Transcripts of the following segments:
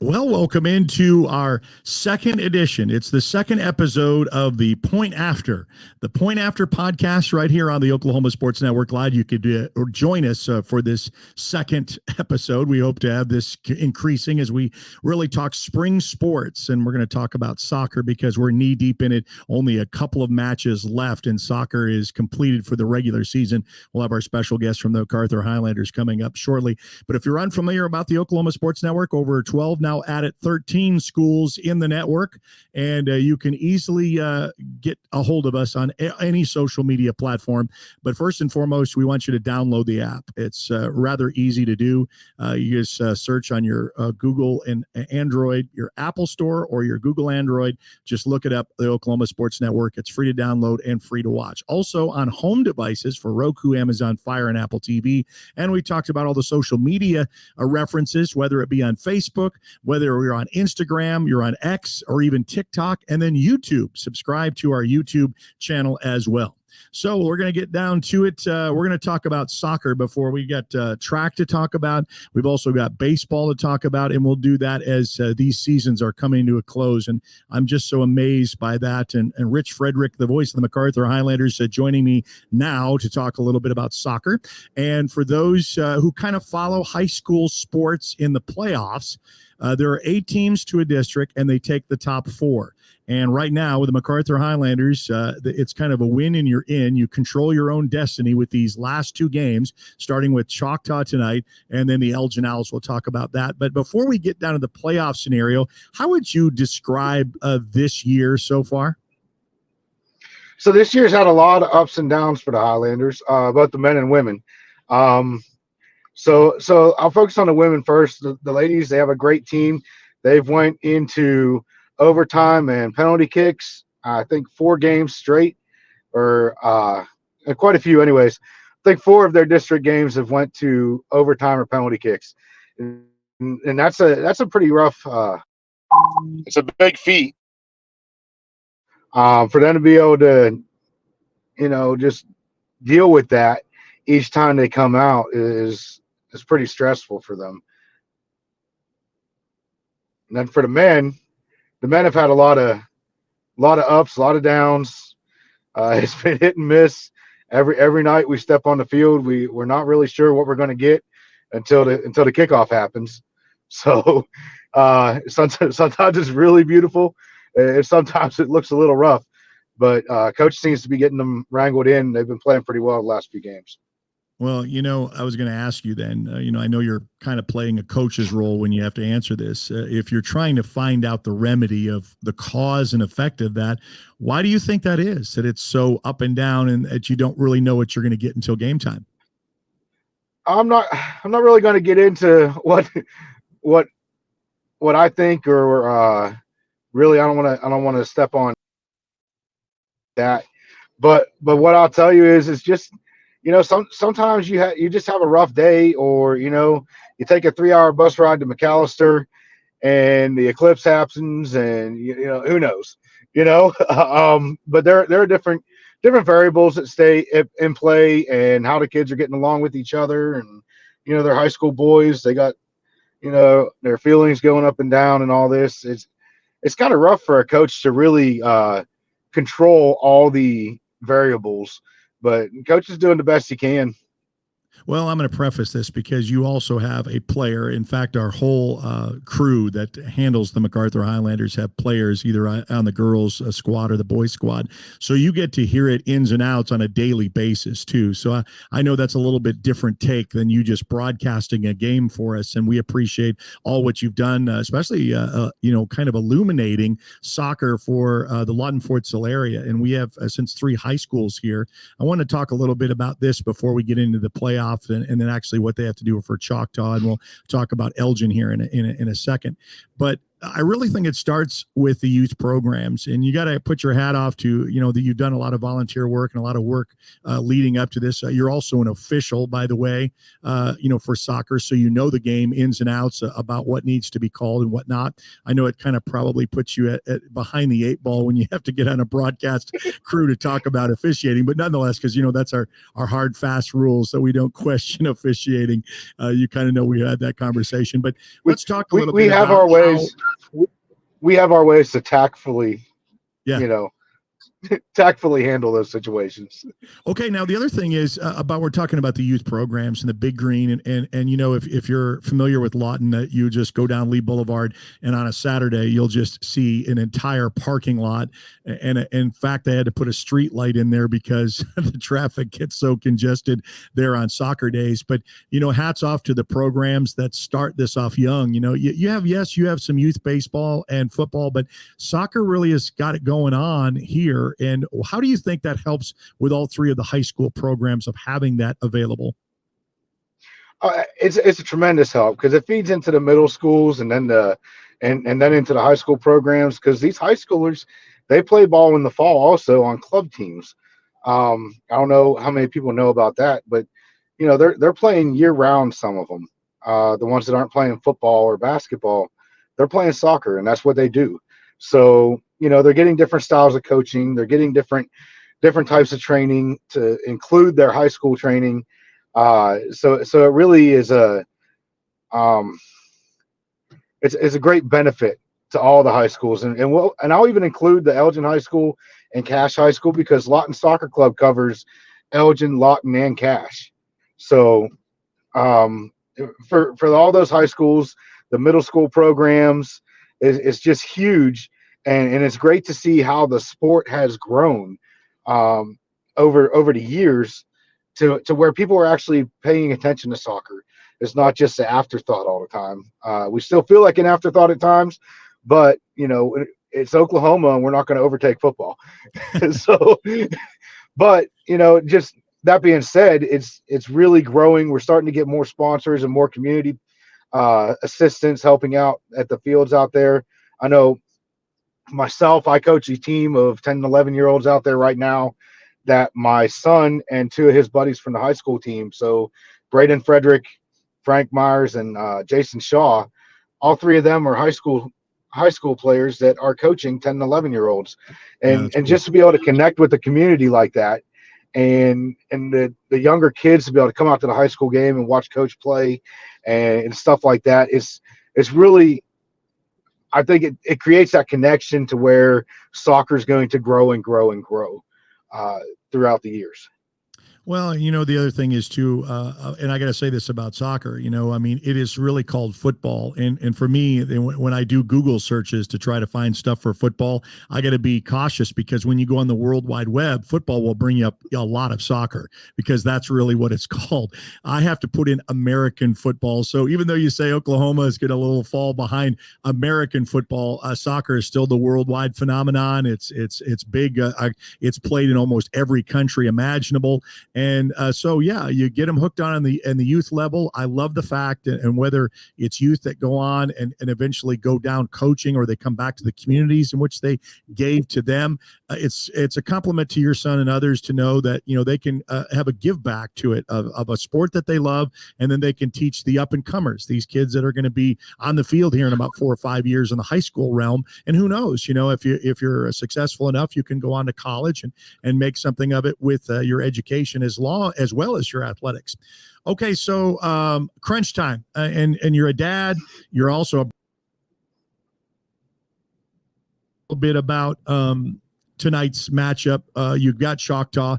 Well, welcome into our second edition. It's the second episode of the Point After podcast right here on the Oklahoma Sports Network. Glad you could join us for this second episode. We hope to have this increasing as we really talk spring sports, and we're going to talk about soccer because we're knee deep in it. Only a couple of matches left, and soccer is completed for the regular season. We'll have our special guest from the MacArthur Highlanders coming up shortly. But if you're unfamiliar about the Oklahoma Sports Network, over 12 now added 13 schools in the network, and you can easily get a hold of us on any social media platform. But first and foremost, we want you to download the app. It's rather easy to do. You just search on your Google and Android, your Apple Store or your Google Android. Just look it up, the Oklahoma Sports Network. It's free to download and free to watch. Also on home devices for Roku, Amazon Fire, and Apple TV. And we talked about all the social media references, whether it be on Facebook, whether you're on Instagram, you're on X, or even TikTok, and then YouTube. Subscribe to our YouTube channel as well. So we're going to get down to it. We're going to talk about soccer before we get track to talk about. We've also got baseball to talk about, and we'll do that as these seasons are coming to a close. And I'm just so amazed by that. And Rich Frederick, the voice of the MacArthur Highlanders, joining me now to talk a little bit about soccer. And for those who kind of follow high school sports in the playoffs, there are 8 teams to a district, and they take the top 4. And right now with the MacArthur Highlanders, it's kind of a win and you're in. You control your own destiny with these last 2 games, starting with Choctaw tonight and then the Elgin Owls. We'll talk about that. But before we get down to the playoff scenario, how would you describe this year so far? So this year's had a lot of ups and downs for the Highlanders, both the men and women. So I'll focus on the women first. The ladies, they have a great team. They've went into overtime and penalty kicks, I think 4 games straight, or quite a few anyways. I think 4 of their district games have went to overtime or penalty kicks. And that's a pretty rough it's a big feat for them to be able to, just deal with that each time they come out is pretty stressful for them. And then for the men have had a lot of ups, a lot of downs. It's been hit and miss. Every night we step on the field, we're not really sure what we're going to get until the kickoff happens. So sometimes it's really beautiful, and sometimes it looks a little rough. But coach seems to be getting them wrangled in. They've been playing pretty well the last few games. Well, I was going to ask you then, I know you're kind of playing a coach's role when you have to answer this. If you're trying to find out the remedy of the cause and effect of that, why do you think that is, that it's so up and down and that you don't really know what you're going to get until game time? I'm not really going to get into what I think, or really I don't want to step on that. But what I'll tell you is it's just, sometimes you just have a rough day, or you take a 3-hour bus ride to McAllister and the eclipse happens, and who knows, but there are different variables that stay in play, and how the kids are getting along with each other, and they're high school boys, they got their feelings going up and down and all this. It's kind of rough for a coach to really control all the variables, but coach is doing the best he can. Well, I'm going to preface this because you also have a player. In fact, our whole crew that handles the MacArthur Highlanders have players either on the girls squad or the boys squad. So you get to hear it ins and outs on a daily basis too. So I know that's a little bit different take than you just broadcasting a game for us. And we appreciate all what you've done, especially, kind of illuminating soccer for the Lawton Fort Sill area. And we have since 3 high schools here. I want to talk a little bit about this before we get into the playoffs. And then actually what they have to do for Choctaw, and we'll talk about Elgin here in a second. But I really think it starts with the youth programs, and you got to put your hat off to, that you've done a lot of volunteer work and a lot of work leading up to this. You're also an official, by the way, for soccer. So, the game ins and outs about what needs to be called and whatnot. I know it kind of probably puts you at behind the eight ball when you have to get on a broadcast crew to talk about officiating, but nonetheless, because, that's our hard, fast rules, so we don't question officiating. You kind of know we had that conversation, but let's talk a little bit have about our ways. We have our ways to tactfully, tactfully handle those situations. Okay, now the other thing is we're talking about the youth programs and the Big Green, and if you're familiar with Lawton, you just go down Lee Boulevard, and on a Saturday you'll just see an entire parking lot, and in fact they had to put a street light in there because the traffic gets so congested there on soccer days. But hats off to the programs that start this off young. You have some youth baseball and football, but soccer really has got it going on here. And how do you think that helps with all three of the high school programs of having that available? It's a tremendous help because it feeds into the middle schools and then and then into the high school programs, because these high schoolers, they play ball in the fall also on club teams. I don't know how many people know about that, but they're playing year round. Some of them, the ones that aren't playing football or basketball, they're playing soccer, and that's what they do. So they're getting different styles of coaching. They're getting different types of training to include their high school training. So it really is it's a great benefit to all the high schools, and I'll even include the Elgin High School and Cache High School, because Lawton Soccer Club covers Elgin, Lawton, and Cache. So for all those high schools, the middle school programs is just huge, and it's great to see how the sport has grown over the years to where people are actually paying attention to soccer. It's not just an afterthought all the time. We still feel like an afterthought at times, but it's Oklahoma, and we're not going to overtake football. So, but just that being said, it's really growing. We're starting to get more sponsors and more community assistants helping out at the fields out there. I know myself, I coach a team of 10 and 11-year-olds out there right now that my son and two of his buddies from the high school team, so Braden Frederick, Frank Myers, and Jason Shaw, all three of them are high school players that are coaching 10 and 11-year-olds. And cool. Just to be able to connect with the community like that, and the younger kids to be able to come out to the high school game and watch coach play and stuff like that, it's really, I think it creates that connection to where soccer is going to grow and grow and grow throughout the years. Well, the other thing is too, and I got to say this about soccer, it is really called football. And for me, when I do Google searches to try to find stuff for football, I got to be cautious, because when you go on the World Wide Web, football will bring you up a lot of soccer, because that's really what it's called. I have to put in American football. So even though you say Oklahoma is going to a little fall behind American football, soccer is still the worldwide phenomenon. It's big. It's played in almost every country imaginable. And so, yeah, you get them hooked on the youth level. I love the fact, and whether it's youth that go on and eventually go down coaching, or they come back to the communities in which they gave to them, it's a compliment to your son and others to know that, they can have a give back to it of a sport that they love, and then they can teach the up and comers, these kids that are going to be on the field here in about 4 or 5 years in the high school realm. And who knows, if you're successful enough, you can go on to college and make something of it with your education as well as your athletics. Okay, so crunch time, and you're a dad. You're also a little bit about tonight's matchup. You've got Choctaw.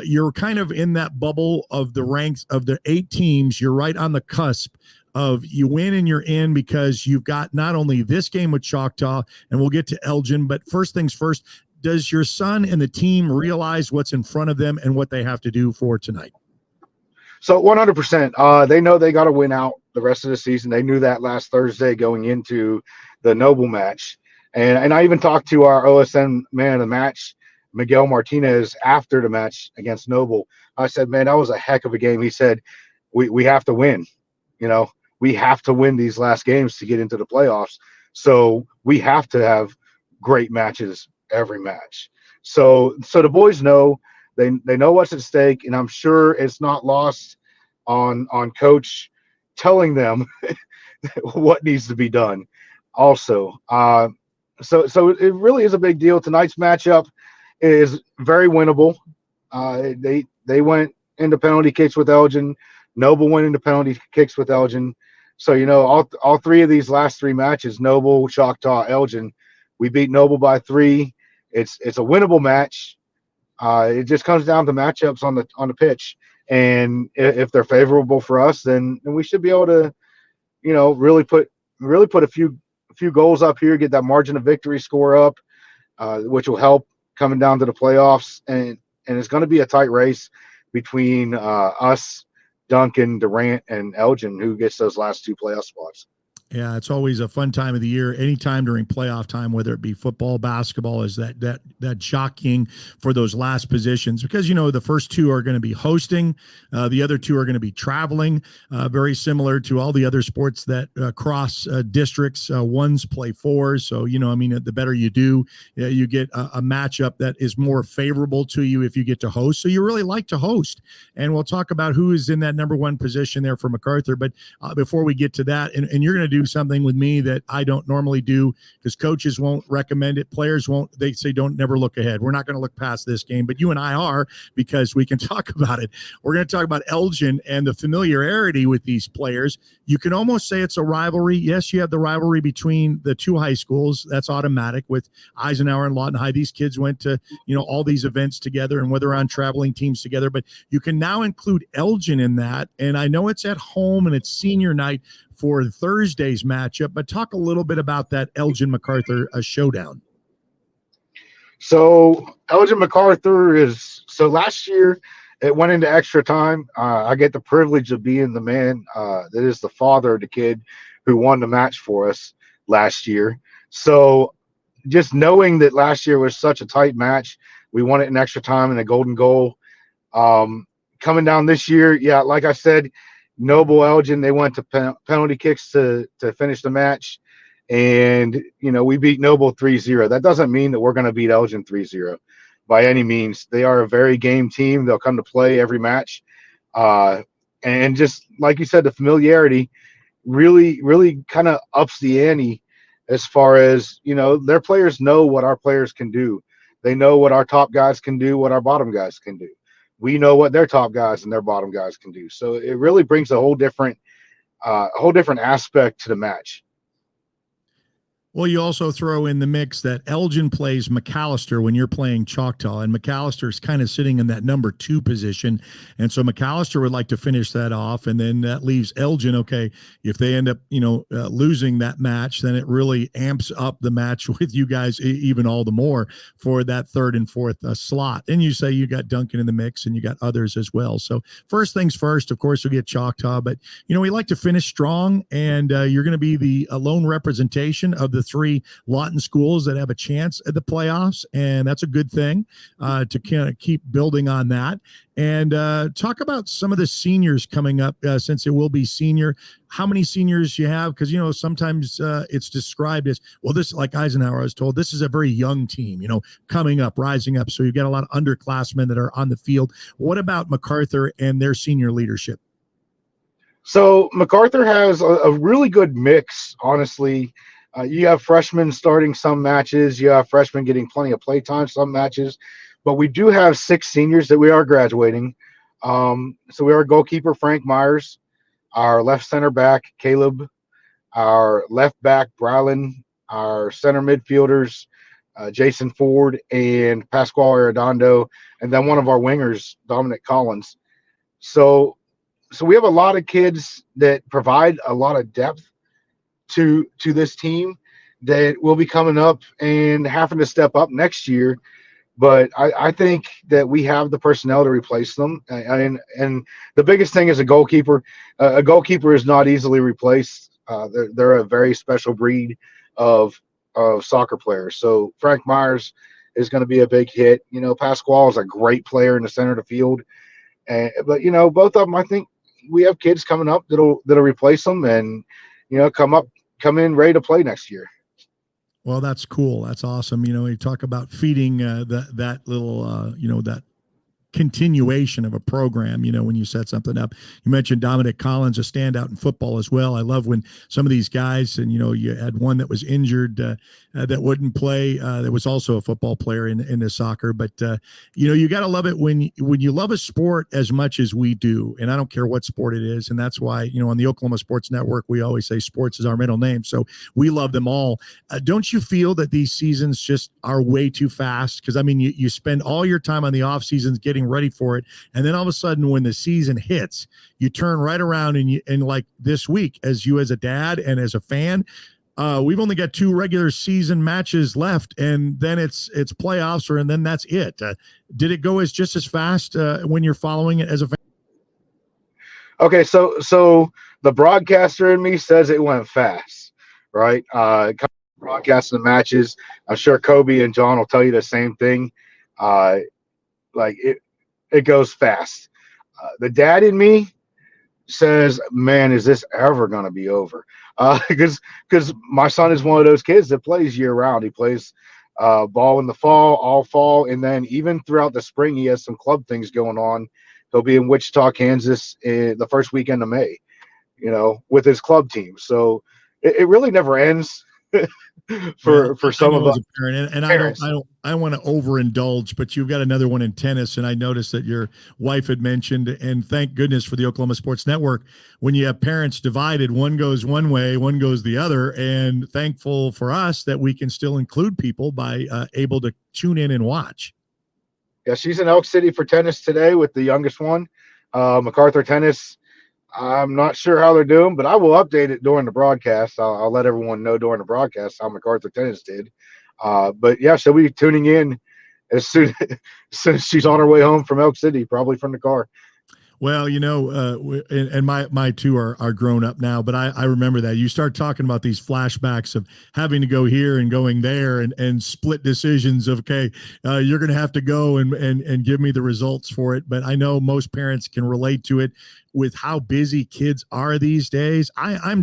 You're kind of in that bubble of the ranks of the 8 teams. You're right on the cusp of you win and you're in, because you've got not only this game with Choctaw, and we'll get to Elgin, but first things first, does your son and the team realize what's in front of them and what they have to do for tonight? So 100%. They know they got to win out the rest of the season. They knew that last Thursday going into the Noble match. And I even talked to our OSN man of the match, Miguel Martinez, after the match against Noble. I said, man, that was a heck of a game. He said, we have to win. We have to win these last games to get into the playoffs. So we have to have great matches every match. So the boys know, they know what's at stake, and I'm sure it's not lost on coach telling them what needs to be done. Also, so it really is a big deal. Tonight's matchup is very winnable. They went into penalty kicks with Elgin. Noble went into penalty kicks with Elgin. So all three of these last three matches, Noble, Choctaw, Elgin, we beat Noble by 3. It's a winnable match. It just comes down to matchups on the pitch, and if they're favorable for us, then we should be able to really put a few goals up here, get that margin of victory score up, which will help coming down to the playoffs. And it's going to be a tight race between us, Duncan, Durant, and Elgin, who gets those last 2 playoff spots. Yeah, it's always a fun time of the year. Anytime during playoff time, whether it be football, basketball, is that jockeying for those last positions, because the first 2 are going to be hosting, the other 2 are going to be traveling. Very similar to all the other sports that cross districts. Ones play 4, so the better you do, you get a matchup that is more favorable to you if you get to host. So you really like to host, and we'll talk about who is in that number 1 position there for MacArthur. But before we get to that, and you're going to do something with me that I don't normally do, because coaches won't recommend it, players won't. They say don't never look ahead. We're not going to look past this game, but you and I are, because we can talk about it. We're going to talk about Elgin and the familiarity with these players. You can almost say it's a rivalry. Yes, you have the rivalry between the 2 high schools. That's automatic with Eisenhower and Lawton High. These kids went to all these events together, and whether on traveling teams together, but you can now include Elgin in that. And I know it's at home and it's senior night for Thursday's matchup, but talk a little bit about that Elgin MacArthur showdown. So Elgin MacArthur last year it went into extra time. I get the privilege of being the man that is the father of the kid who won the match for us last year. So just knowing that last year was such a tight match, we won it in extra time and a golden goal. Coming down this year, yeah, like I said, Noble, Elgin, they went to penalty kicks to finish the match. And, we beat Noble 3-0. That doesn't mean that we're going to beat Elgin 3-0 by any means. They are a very game team. They'll come to play every match. And just like you said, the familiarity really, really kind of ups the ante as far as, their players know what our players can do. They know what our top guys can do, what our bottom guys can do. We know what their top guys and their bottom guys can do. So it really brings a whole different aspect to the match. Well, you also throw in the mix that Elgin plays McAllister when you're playing Choctaw, and McAllister is kind of sitting in that number 2 position. And so McAllister would like to finish that off. And then that leaves Elgin. Okay, if they end up, losing that match, then it really amps up the match with you guys even all the more for that 3rd and 4th slot. And you say you got Duncan in the mix and you got others as well. So first things first, of course, we get Choctaw, but, we like to finish strong, and you're going to be the lone representation of the 3 Lawton schools that have a chance at the playoffs, and that's a good thing to kind of keep building on that. And talk about some of the seniors coming up, since it will be senior. How many seniors you have? Because sometimes it's described as, well, this, like Eisenhower was told, this is a very young team, coming up, rising up. So you get a lot of underclassmen that are on the field. What about MacArthur and their senior leadership? So MacArthur has a really good mix, honestly. You have freshmen starting some matches. You have freshmen getting plenty of play time some matches. But we do have 6 seniors that we are graduating. So we are goalkeeper Frank Myers, our left center back Caleb, our left back Brylan, our center midfielders Jason Ford and Pasquale Arredondo, and then one of our wingers, Dominic Collins. So we have a lot of kids that provide a lot of depth to this team that will be coming up and having to step up next year. But I think that we have the personnel to replace them. And the biggest thing is a goalkeeper. A goalkeeper is not easily replaced. They're a very special breed of soccer players. So Frank Myers is going to be a big hit. Pasquale is a great player in the center of the field. But both of them, I think we have kids coming up that'll replace them and come in ready to play next year. Well, that's cool. That's awesome. You talk about feeding that little, that continuation of a program, when you set something up. You mentioned Dominic Collins, a standout in football as well. I love when some of these guys, and you had one that was injured that wouldn't play, that was also a football player in the soccer. But you got to love it when you love a sport as much as we do, and I don't care what sport it is. And that's why on the Oklahoma Sports Network we always say sports is our middle name, so we love them all. Don't you feel that these seasons just are way too fast? Because I mean, you spend all your time on the off seasons getting ready for it, and then all of a sudden when the season hits, you turn right around and like this week, as a dad and as a fan, we've only got 2 regular season matches left, and then it's playoffs, and then that's it. Did it go just as fast when you're following it as a fan? Okay, so the broadcaster in me says it went fast, right? Broadcasting the matches. I'm sure Kobe and John will tell you the same thing. Like it goes fast. The dad in me says, "Man, is this ever going to be over?" Because my son is one of those kids that plays year round. He plays ball in the fall, all fall, and then even throughout the spring, he has some club things going on. He'll be in Wichita, Kansas, the first weekend of May, with his club team. So it really never ends. Well, for I some of know us as a parent, and parents. I don't want to overindulge, but you've got another one in tennis, and I noticed that your wife had mentioned, and thank goodness for the Oklahoma Sports Network, when you have parents divided, one goes one way, one goes the other, and thankful for us that we can still include people by able to tune in and watch. Yeah, she's in Elk City for tennis today with the youngest one, MacArthur Tennis. I'm not sure how they're doing, but I will update it during the broadcast. I'll let everyone know during the broadcast how MacArthur Tennis did. But yeah, she'll be tuning in as soon, as soon as she's on her way home from Elk City, probably from the car. Well, and my 2 are grown up now, but I remember that you start talking about these flashbacks of having to go here and going there, and split decisions of, okay, you're going to have to go and give me the results for it. But I know most parents can relate to it with how busy kids are these days. I'm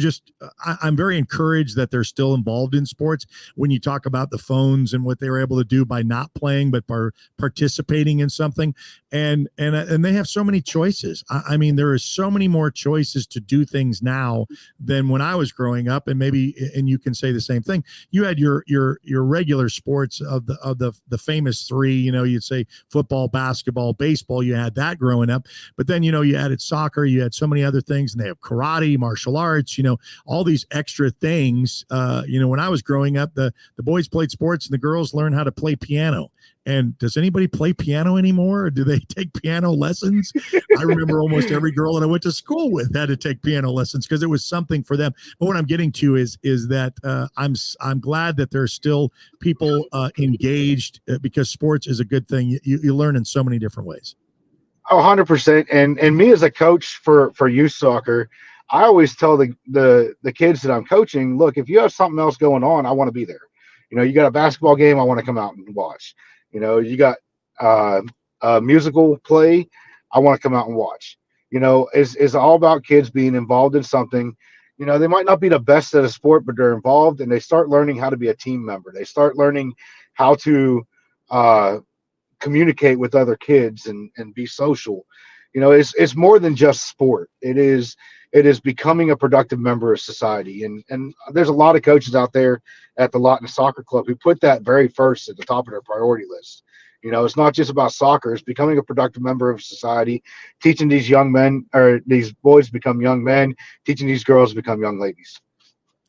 very encouraged that they're still involved in sports. When you talk about the phones and what they were able to do by not playing but by participating in something, and they have so many choices. I mean, there are so many more choices to do things now than when I was growing up. And you can say the same thing. You had your regular sports of the famous 3. You'd say football, basketball, baseball. You had that growing up, but then you added soccer. You had so many other things, and they have karate, martial arts. All these extra things. When I was growing up, the boys played sports and the girls learned how to play piano. And does anybody play piano anymore? Or do they take piano lessons? I remember almost every girl that I went to school with had to take piano lessons because it was something for them. But what I'm getting to is that I'm glad that there's still people engaged because sports is a good thing. You learn in so many different ways. 100%. And me as a coach for youth soccer, I always tell the kids that I'm coaching, look, if you have something else going on, I want to be there. You got a basketball game, I want to come out and watch. You got a musical play, I want to come out and watch. It's all about kids being involved in something. They might not be the best at a sport, but they're involved, and they start learning how to be a team member. They start learning how to communicate with other kids and be social. It's more than just sport. It is becoming a productive member of society. And there's a lot of coaches out there at the Lawton Soccer Club who put that very first at the top of their priority list. It's not just about soccer. It's becoming a productive member of society, teaching these young men or these boys to become young men, teaching these girls to become young ladies.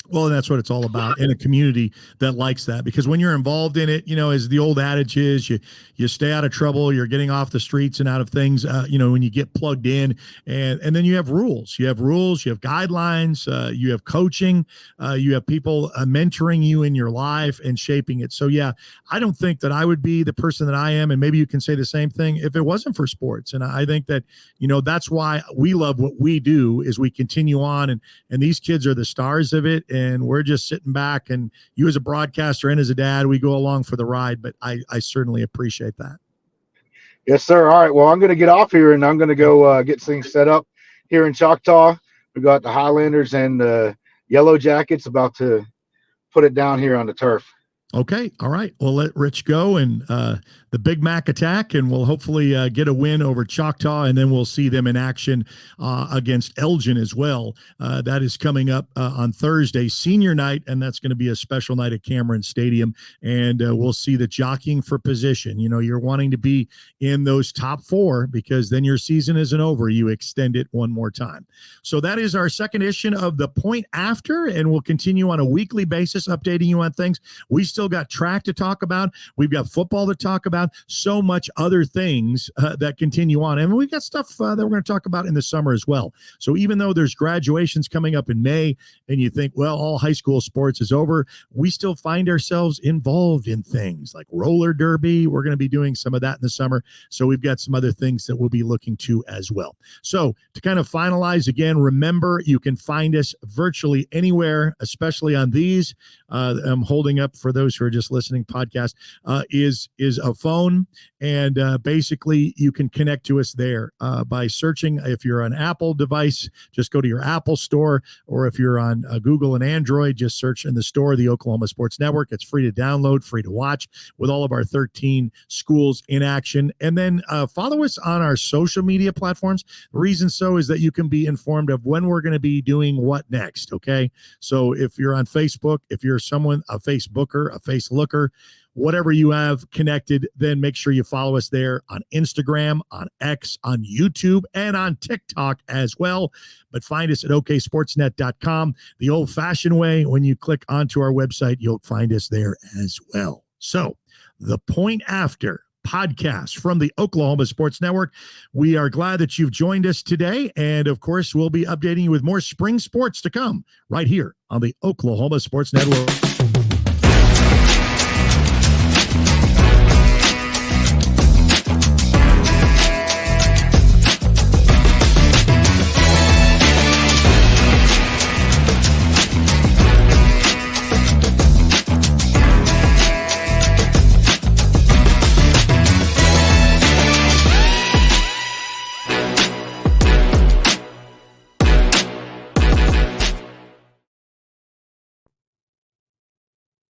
Well, and that's what it's all about in a community that likes that, because when you're involved in it, as the old adage is, you stay out of trouble, you're getting off the streets and out of things, when you get plugged in, and then you have rules, you have guidelines, you have coaching, you have people mentoring you in your life and shaping it. So yeah, I don't think that I would be the person that I am, and maybe you can say the same thing, if it wasn't for sports. And I think that, that's why we love what we do, is we continue on, and these kids are the stars of it. And we're just sitting back, and you as a broadcaster and as a dad, we go along for the ride. But I certainly appreciate that. Yes, sir. All right. Well, I'm going to get off here, and I'm going to go get things set up here in Choctaw. We got the Highlanders and the Yellow Jackets about to put it down here on the turf. Okay. All right. We'll let Rich go and the Big Mac attack, and we'll hopefully get a win over Choctaw, and then we'll see them in action against Elgin as well. That is coming up on Thursday, senior night, and that's going to be a special night at Cameron Stadium. And we'll see the jockeying for position. You know, you're wanting to be in those top four because then your season isn't over. You extend it one more time. So that is our second edition of The Point After, and we'll continue on a weekly basis updating you on things. We still got track to talk about. We've got football to talk about. So much other things that continue on. And we've got stuff that we're going to talk about in the summer as well. So even though there's graduations coming up in May and you think, well, all high school sports is over, we still find ourselves involved in things like roller derby. We're going to be doing some of that in the summer. So we've got some other things that we'll be looking to as well. So to kind of finalize again, remember, you can find us virtually anywhere, especially on these. I'm holding up for those who are just listening podcast is a phone, and basically you can connect to us there by searching. If you're an Apple device, just go to your Apple store, or if you're on Google and Android, just search in the store the Oklahoma Sports Network. It's free to download, free to watch, with all of our 13 schools in action. And then follow us on our social media platforms. The reason so is that you can be informed of when we're going to be doing what next. Okay, so if you're on Facebook, if you're someone, a Facebooker, a Facelooker, whatever you have connected, then make sure you follow us there on Instagram, on X, on YouTube, and on TikTok as well. But find us at oksportsnet.com. The old-fashioned way, when you click onto our website, you'll find us there as well. So, The Point After podcast from the Oklahoma Sports Network. We are glad that you've joined us today. And of course, we'll be updating you with more spring sports to come right here on the Oklahoma Sports Network.